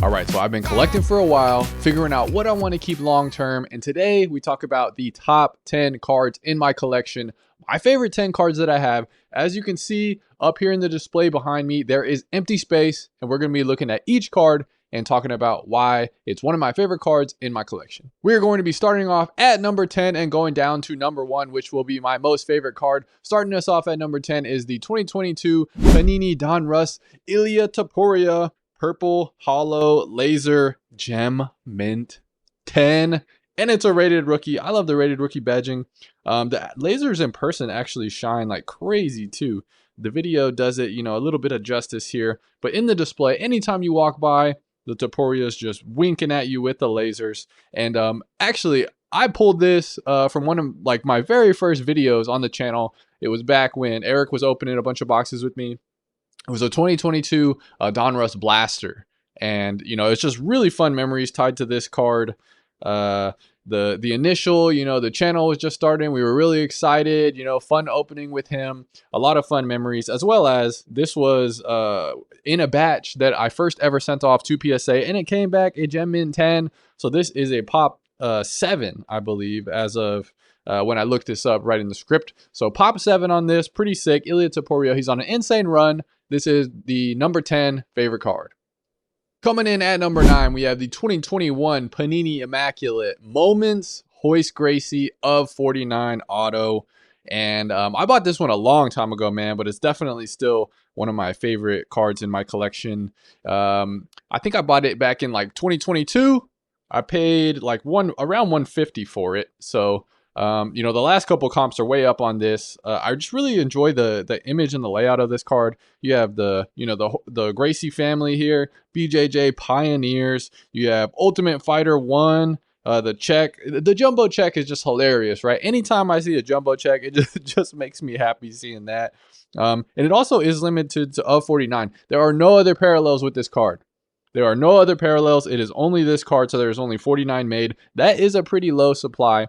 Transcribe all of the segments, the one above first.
All right, so I've been collecting for a while, figuring out what I want to keep long term, and today we talk about the top 10 cards in my collection, my favorite 10 cards that I have. As you can see up here in the display behind me, there is empty space, and we're going to be looking at each card and talking about why it's one of my favorite cards in my collection. We're going to be starting off at number 10 and going down to number 1, which will be my most favorite card. Starting us off at number 10 is the 2022 Panini Donruss Ilya Topuria Purple Hollow Laser Gem Mint 10. And it's a rated rookie. I love the rated rookie badging. The lasers in person actually shine like crazy too. The video does it, a little bit of justice here. But in the display, anytime you walk by, the Topuria is just winking at you with the lasers. And actually, I pulled this from one of like my very first videos on the channel. It was back when Eric was opening a bunch of boxes with me. It was a 2022 Donruss Blaster. And, it's just really fun memories tied to this card. The initial, the channel was just starting. We were really excited, fun opening with him. A lot of fun memories, as well as this was in a batch that I first ever sent off to PSA, and it came back a Gem Mint 10. So this is a Pop 7, I believe, as of when I looked this up right in the script. So Pop 7 on this, pretty sick. Ilya Topuria, he's on an insane run. This is the number 10 favorite card. Coming in at number 9, we have the 2021 Panini Immaculate Moments Hoist Gracie of 49 auto. And I bought this one a long time ago, man, but it's definitely still one of my favorite cards in my collection. I think I bought it back in like 2022. I paid like around 150 for it. So the last couple comps are way up on this. I just really enjoy the image and the layout of this card. You have the Gracie family here, BJJ Pioneers. You have Ultimate Fighter 1. The jumbo check is just hilarious, right? Anytime I see a jumbo check, it just makes me happy seeing that. And it also is limited to of 49. There are no other parallels with this card. There are no other parallels. It is only this card, so there's only 49 made. That is a pretty low supply.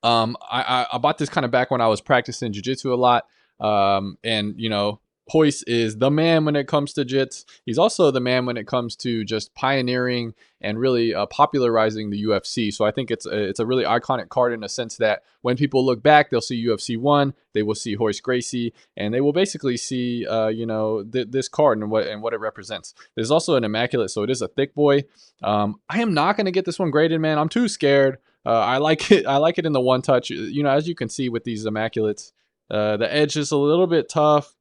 I bought this kind of back when I was practicing jiu-jitsu a lot. And Hoist is the man when it comes to jits. He's also the man when it comes to just pioneering and really popularizing the UFC. So I think it's a really iconic card in a sense that when people look back, they'll see UFC 1, they will see Hoist Gracie, and they will basically see this card and what it represents. There's also an Immaculate, so it is a thick boy. I am not going to get this one graded, man. I'm too scared. I like it in the one touch. As you can see with these Immaculates, the edge is a little bit tough.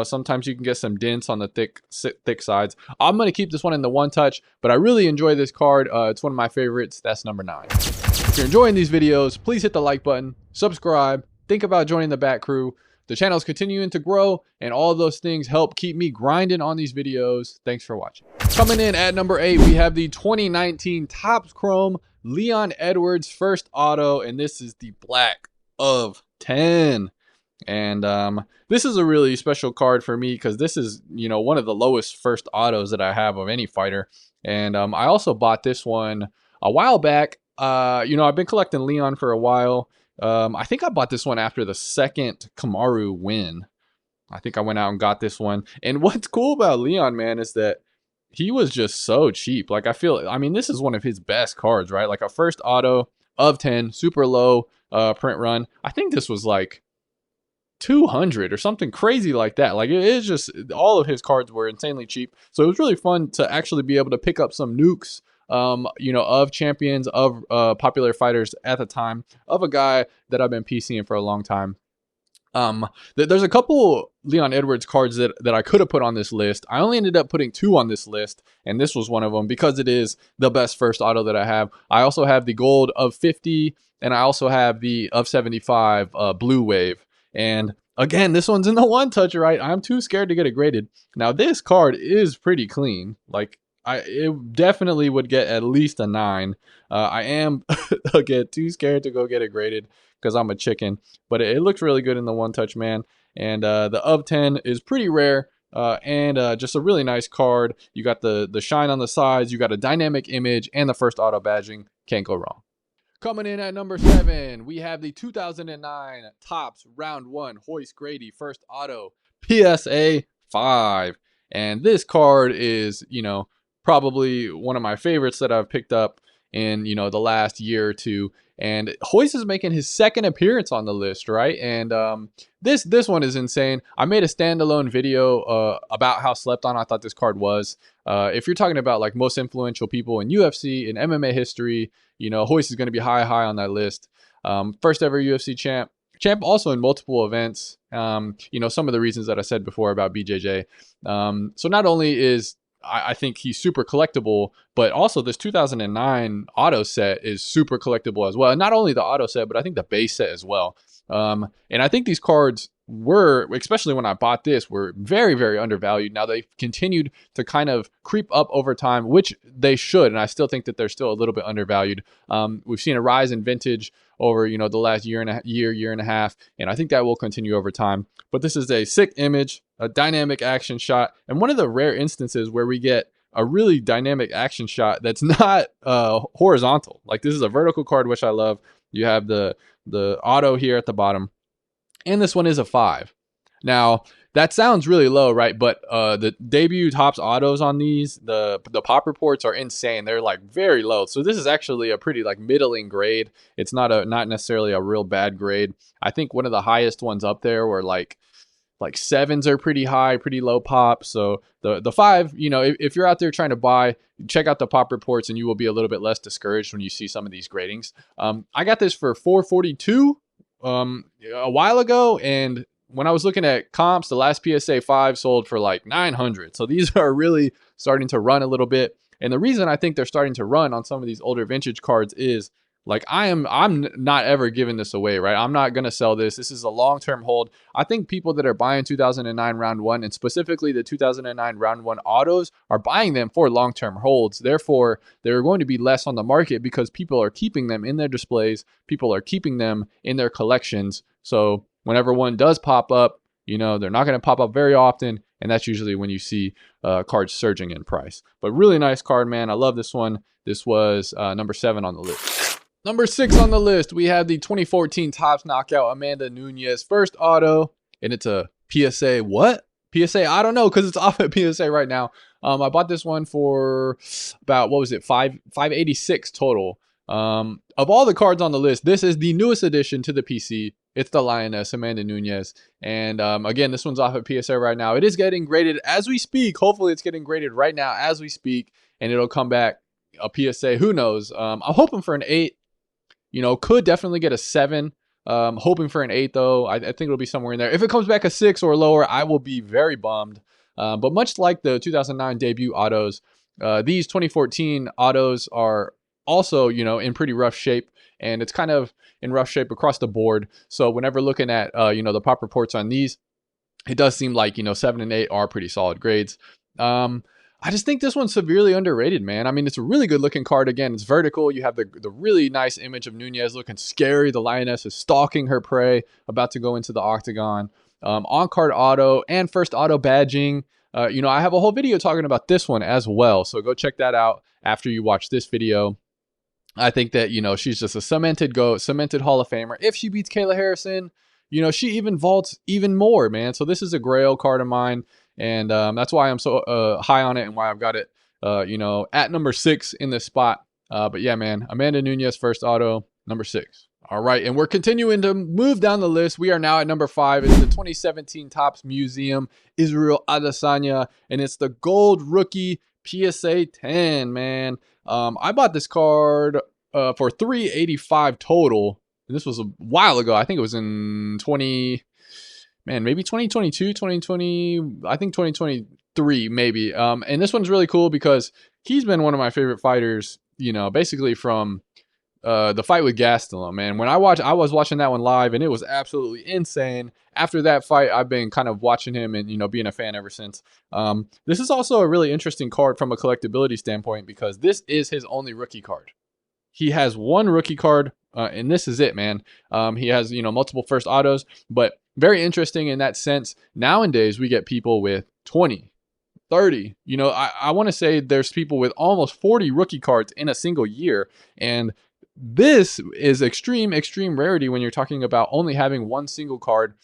Sometimes you can get some dents on the thick sides. I'm going to keep this one in the one touch, but I really enjoy this card. It's one of my favorites. That's number 9. If you're enjoying these videos, please hit the like button, subscribe, think about joining the Bat Crew. The channel is continuing to grow, and all of those things help keep me grinding on these videos. Thanks for watching. Coming in at number 8, we have the 2019 Topps Chrome Leon Edwards first auto, and this is the black of 10. And this is a really special card for me because this is, one of the lowest first autos that I have of any fighter. And I also bought this one a while back. I've been collecting Leon for a while. I think I bought this one after the second Kamaru win. I think I went out and got this one. And what's cool about Leon, man, is that he was just so cheap. Like, this is one of his best cards, right? Like a first auto of 10, super low print run. I think this was like 200 or something crazy like that. Like, it is just, all of his cards were insanely cheap. So it was really fun to actually be able to pick up some nukes, of champions, of popular fighters at the time, of a guy that I've been PCing for a long time. There's a couple Leon Edwards cards that I could have put on this list. I only ended up putting 2 on this list, and this was one of them because it is the best first auto that I have. I also have the gold of 50, and I also have the of 75 blue wave. And again, this one's in the one touch, right? I'm too scared to get it graded. Now, this card is pretty clean. Like, it definitely would get at least a 9. I am, again, too scared to go get it graded because I'm a chicken. But it looks really good in the one touch, man. And the of 10 is pretty rare. And just a really nice card. You got the shine on the sides. You got a dynamic image and the first auto badging. Can't go wrong. Coming in at number 7, we have the 2009 Topps Round 1 Hoist Gracie First Auto PSA 5. And this card is, probably one of my favorites that I've picked up in, the last year or two. And Hoist is making his second appearance on the list, right? And this one is insane. I made a standalone video about how slept on I thought this card was. If you're talking about like most influential people in UFC and MMA history, Hoist is going to be high on that list. First ever UFC champ also in multiple events. Some of the reasons that I said before about BJJ. So not only is I think he's super collectible, but also this 2009 auto set is super collectible as well. And not only the auto set, but I think the base set as well. And I think these cards were, especially when I bought this, were very, very undervalued. Now they've continued to kind of creep up over time, which they should. And I still think that they're still a little bit undervalued. We've seen a rise in vintage over, the last year and a half. And I think that will continue over time. But this is a sick image, a dynamic action shot, and one of the rare instances where we get a really dynamic action shot that's not horizontal. Like this is a vertical card, which I love. You have the auto here at the bottom, and this one is a 5. Now that sounds really low, right? But the debut tops autos on these, the pop reports are insane. They're like very low. So this is actually a pretty like middling grade. It's not necessarily a real bad grade. I think one of the highest ones up there were like 7s are pretty high, pretty low pop. So the 5, if you're out there trying to buy, check out the pop reports and you will be a little bit less discouraged when you see some of these gradings. I got this for $442 a while ago, and when I was looking at comps, the last PSA 5 sold for like $900. So these are really starting to run a little bit. And the reason I think they're starting to run on some of these older vintage cards is like I'm not ever giving this away, right? I'm not going to sell this. This is a long-term hold. I think people that are buying 2009 round 1 and specifically the 2009 round 1 autos are buying them for long-term holds. Therefore, they're going to be less on the market because people are keeping them in their displays. People are keeping them in their collections. So whenever one does pop up, they're not going to pop up very often. And that's usually when you see cards surging in price. But really nice card, man. I love this one. This was number 7 on the list. Number 6 on the list, we have the 2014 Topps Knockout Amanda Nunes first auto, and it's a PSA what? PSA? I don't know because it's off at PSA right now. I bought this one for about, what was it, $586 total. Of all the cards on the list, this is the newest addition to the PC. It's the Lioness, Amanda Nunes. And again, this one's off at PSA right now. It is getting graded as we speak. Hopefully it's getting graded right now as we speak, and it'll come back a PSA. Who knows? I'm hoping for an 8. Could definitely get a 7. Hoping for an 8 though. I think it'll be somewhere in there. If it comes back a 6 or lower, I will be very bummed. But much like the 2009 debut autos, these 2014 autos are also, in pretty rough shape, and it's kind of in rough shape across the board. So whenever looking at, the pop reports on these, it does seem like, 7 and 8 are pretty solid grades. I just think this one's severely underrated, man. I mean, it's a really good looking card. Again, it's vertical. You have the really nice image of Nunes looking scary. The Lioness is stalking her prey, about to go into the octagon. On-card auto and first auto badging. I have a whole video talking about this one as well. So go check that out after you watch this video. I think that, she's just a cemented GOAT, cemented Hall of Famer. If she beats Kayla Harrison, she even vaults even more, man. So this is a grail card of mine. And that's why I'm so high on it and why I've got it, at number 6 in this spot. But yeah, man, Amanda Nunes first auto, number 6. All right, and we're continuing to move down the list. We are now at number 5. It's the 2017 Topps Museum Israel Adesanya, and it's the gold rookie PSA 10, man. I bought this card for $385 total. And this was a while ago. I think it was in maybe 2022, 2020, I think 2023, maybe. And this one's really cool because he's been one of my favorite fighters, basically from the fight with Gastelum, man. When I was watching that one live, and it was absolutely insane. After that fight, I've been kind of watching him and, being a fan ever since. This is also a really interesting card from a collectability standpoint because this is his only rookie card. He has one rookie card, and this is it, man. He has, multiple first autos, but very interesting in that sense. Nowadays, we get people with 20, 30. I want to say there's people with almost 40 rookie cards in a single year. And this is extreme rarity when you're talking about only having one single card.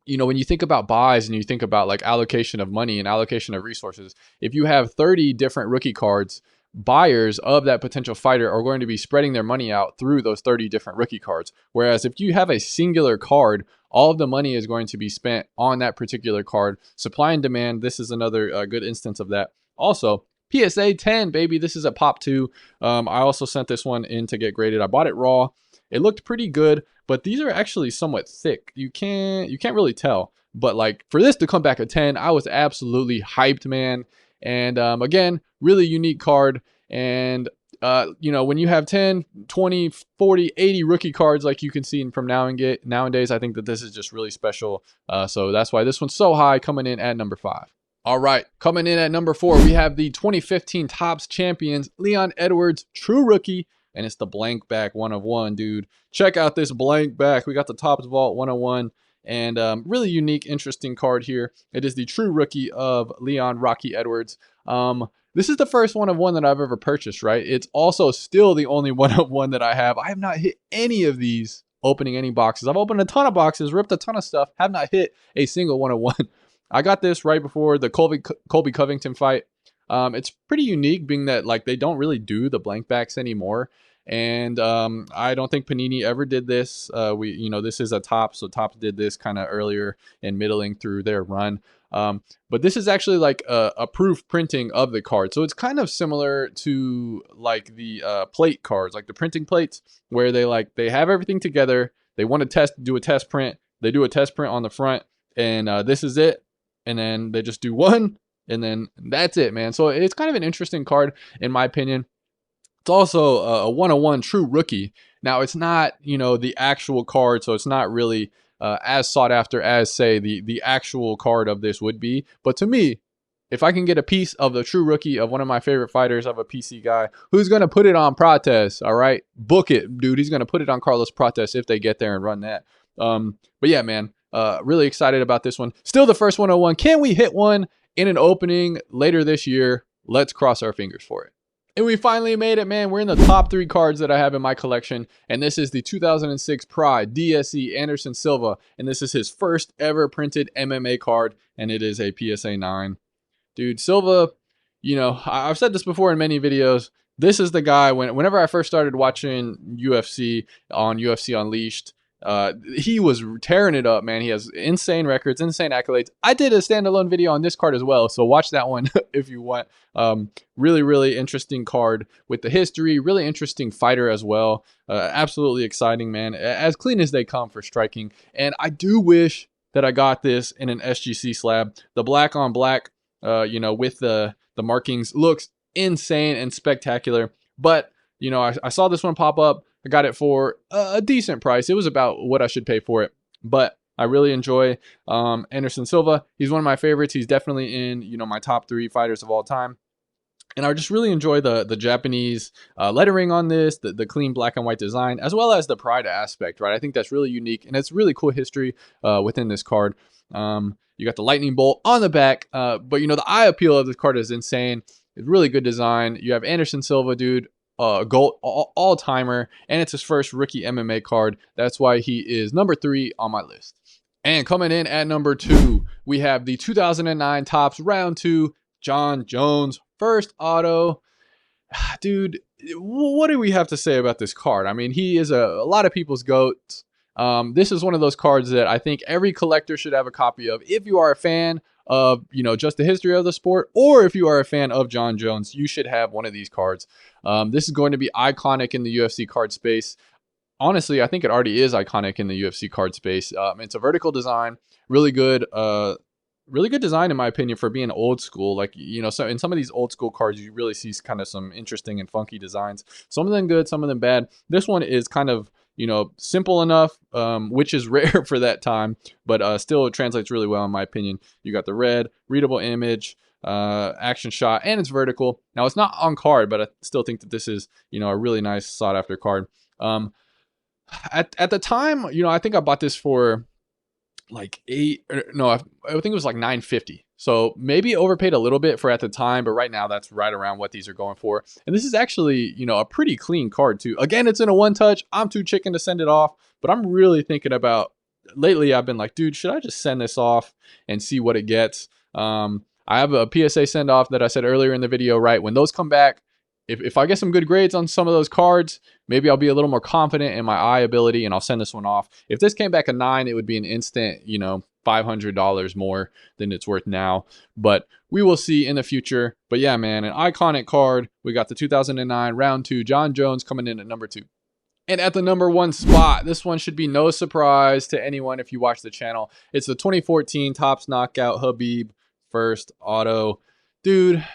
you know, when you think about buys and you think about like allocation of money and allocation of resources, if you have 30 different rookie cards, buyers of that potential fighter are going to be spreading their money out through those 30 different rookie cards. Whereas if you have a singular card, all of the money is going to be spent on that particular card. Supply and demand, this is another good instance of that. Also, PSA 10, baby, this is a pop 2. I also sent this one in to get graded. I bought it raw. It looked pretty good, but these are actually somewhat thick. You can't really tell. But like for this to come back a 10, I was absolutely hyped, man. And again, really unique card. And you know, when you have 10, 20, 40, 80 rookie cards like you can see from nowadays, I think that this is just really special. So that's why this one's so high, coming in at number 5. All right, coming in at number 4, we have the 2015 Topps Champions, Leon Edwards, true rookie, and it's the blank back 1/1, dude. Check out this blank back. We got the Topps Vault 1/1, and really unique, interesting card here. It is the true rookie of Leon Rocky Edwards. This is the first 1/1 that I've ever purchased, right? It's also still the only 1/1 that I have. I have not hit any of these opening any boxes. I've opened a ton of boxes, ripped a ton of stuff, have not hit a single 1/1. I got this right before the Colby Covington fight. It's pretty unique being that like they don't really do the blank backs anymore. And I don't think Panini ever did this. You know, this is a Topps, so Topps did this kind of earlier and middling through their run. But this is actually like a proof printing of the card. So it's kind of similar to like the plate cards, like the printing plates, where they have everything together. They want to do a test print. They do a test print on the front, and this is it. And then they just do one, and then that's it, man. So it's kind of an interesting card, in my opinion. It's also a 1/1 true rookie. Now, it's not, you know, the actual card, so it's not really as sought after as, say, the actual card of this would be. But to me, if I can get a piece of the true rookie of one of my favorite fighters, of a PC guy, who's going to put it on Prates, all right? Book it, dude. He's going to put it on Carlos Prates if they get there and run that. But yeah, man. Really excited about this one. Still the first 1/1. Can we hit one in an opening later this year? Let's cross our fingers for it. And we finally made it, man. We're in the top 3 cards that I have in my collection. And this is the 2006 Pride DSE Anderson Silva. And this is his first ever printed MMA card. And it is a PSA 9. Dude, Silva, you know, I've said this before in many videos. This is the guy, whenever I first started watching UFC on UFC Unleashed, he was tearing it up, man. He has insane records, insane accolades. I did a standalone video on this card as well, so watch that one if you want. Really, really interesting card with the history. Really interesting fighter as well. Absolutely exciting, man. As clean as they come for striking. And I do wish that I got this in an SGC slab. The black on black, you know, with the markings looks insane and spectacular. But, you know, I saw this one pop up. I got it for a decent price. It was about what I should pay for it. But I really enjoy Anderson Silva. He's one of my favorites. He's definitely in, you know, my top 3 fighters of all time. And I just really enjoy the Japanese lettering on this, the clean black and white design, as well as the Pride aspect, right? I think that's really unique, and it's really cool history within this card. You got the lightning bolt on the back, but, you know, the eye appeal of this card is insane. It's really good design. You have Anderson Silva, dude. Gold all-timer, and it's his first rookie MMA card. That's why he is number 3 on my list. And coming in at number 2, we have the 2009 Topps Round 2 John Jones first auto. Dude, what do we have to say about this card? I mean, he is a lot of people's GOAT. This is one of those cards that I think every collector should have a copy of. If you are a fan of, you know, just the history of the sport, or if you are a fan of John Jones, you should have one of these cards. This is going to be iconic in the UFC card space. Honestly, I think it already is iconic in the UFC card space. It's a vertical design, really good design in my opinion for being old school. Like, you know, so in some of these old school cards, you really see kind of some interesting and funky designs. Some of them good, some of them bad. This one is kind of, you know, simple enough, which is rare for that time, but still it translates really well in my opinion. You got the red, readable image, action shot, and it's vertical. Now it's not on card, but I still think that this is, you know, a really nice sought after card. At the time, you know, I think I bought this for like I think it was like $9.50. So maybe overpaid a little bit for at the time, but right now that's right around what these are going for. And this is actually, you know, a pretty clean card too. Again, it's in a one touch. I'm too chicken to send it off, but I'm really thinking about lately I've been like, dude, should I just send this off and see what it gets? I have a PSA send off that I said earlier in the video, right? When those come back, if I get some good grades on some of those cards, maybe I'll be a little more confident in my eye ability and I'll send this one off. If this came back a 9, it would be an instant, you know, $500 more than it's worth now. But we will see in the future. But yeah, man, an iconic card. We got the 2009 round 2 John Jones coming in at number 2. And at the number 1 spot, this one should be no surprise to anyone if you watch the channel. It's the 2014 Topps Knockout Habib first auto. Dude,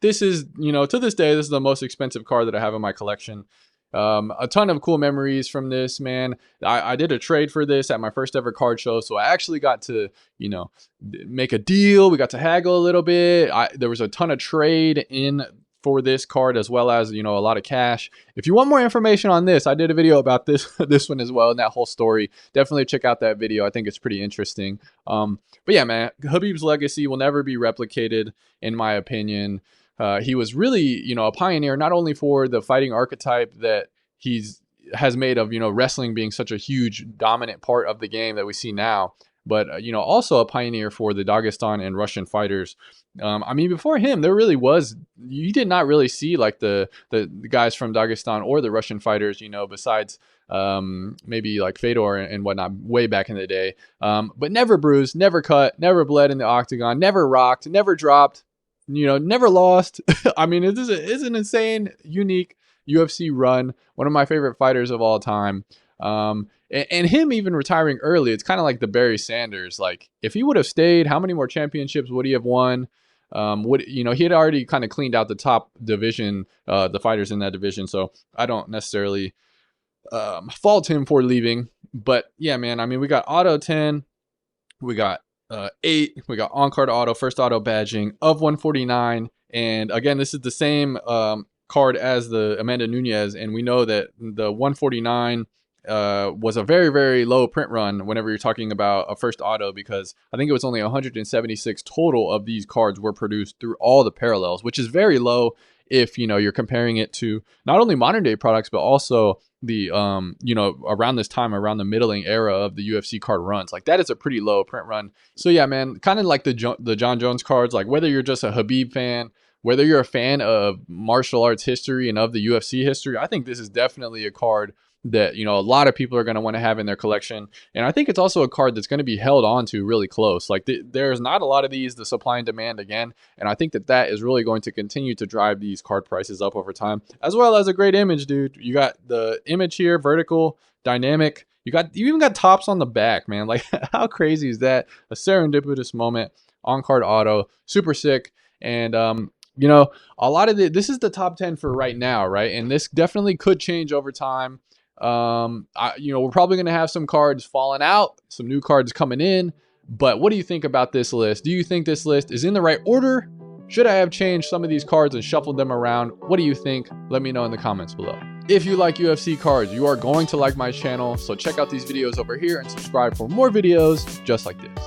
this is, you know, to this day, this is the most expensive card that I have in my collection. A ton of cool memories from this, man. I did a trade for this at my first ever card show, so I actually got to, you know, make a deal. We got to haggle a little bit. There was a ton of trade in for this card, as well as, you know, a lot of cash. If you want more information on this, I did a video about this this one as well, and that whole story. Definitely check out that video. I think it's pretty interesting. But yeah, man, Habib's legacy will never be replicated, in my opinion. He was really, you know, a pioneer, not only for the fighting archetype that has made of, you know, wrestling being such a huge dominant part of the game that we see now, but, you know, also a pioneer for the Dagestan and Russian fighters. I mean, before him, there really was, you did not really see like the guys from Dagestan or the Russian fighters, you know, besides maybe like Fedor and whatnot way back in the day. But never bruised, never cut, never bled in the octagon, never rocked, never dropped. You know, never lost. I mean, it's an insane, unique UFC run. One of my favorite fighters of all time. And him even retiring early, it's kind of like the Barry Sanders. Like, if he would have stayed, how many more championships would he have won? You know, he had already kind of cleaned out the top division, the fighters in that division. So I don't necessarily fault him for leaving. But yeah, man, I mean, we got Auto 10, we got 8, we got on-card auto, first auto badging of 149. And again, this is the same card as the Amanda Nunes, and we know that the 149 was a very, very low print run whenever you're talking about a first auto, because I think it was only 176 total of these cards were produced through all the parallels, which is very low if, you know, you're comparing it to not only modern day products, but also the you know, around this time, around the middling era of the UFC card runs. Like, that is a pretty low print run. So yeah, man, kind of like the John Jones cards, like whether you're just a Habib fan, whether you're a fan of martial arts history and of the UFC history, I think this is definitely a card that, you know, a lot of people are going to want to have in their collection. And I think it's also a card that's going to be held on to really close. Like, there's not a lot of these, the supply and demand again. And I think that is really going to continue to drive these card prices up over time, as well as a great image, dude. You got the image here, vertical, dynamic. You even got tops on the back, man. Like, how crazy is that? A serendipitous moment, on-card auto, super sick. And, you know, a lot of this is the top 10 for right now, right? And this definitely could change over time. You know, we're probably going to have some cards falling out, some new cards coming in. But what do you think about this list? Do you think this list is in the right order? Should I have changed some of these cards and shuffled them around? What do you think? Let me know in the comments below. If you like UFC cards, you are going to like my channel. So check out these videos over here and subscribe for more videos just like this.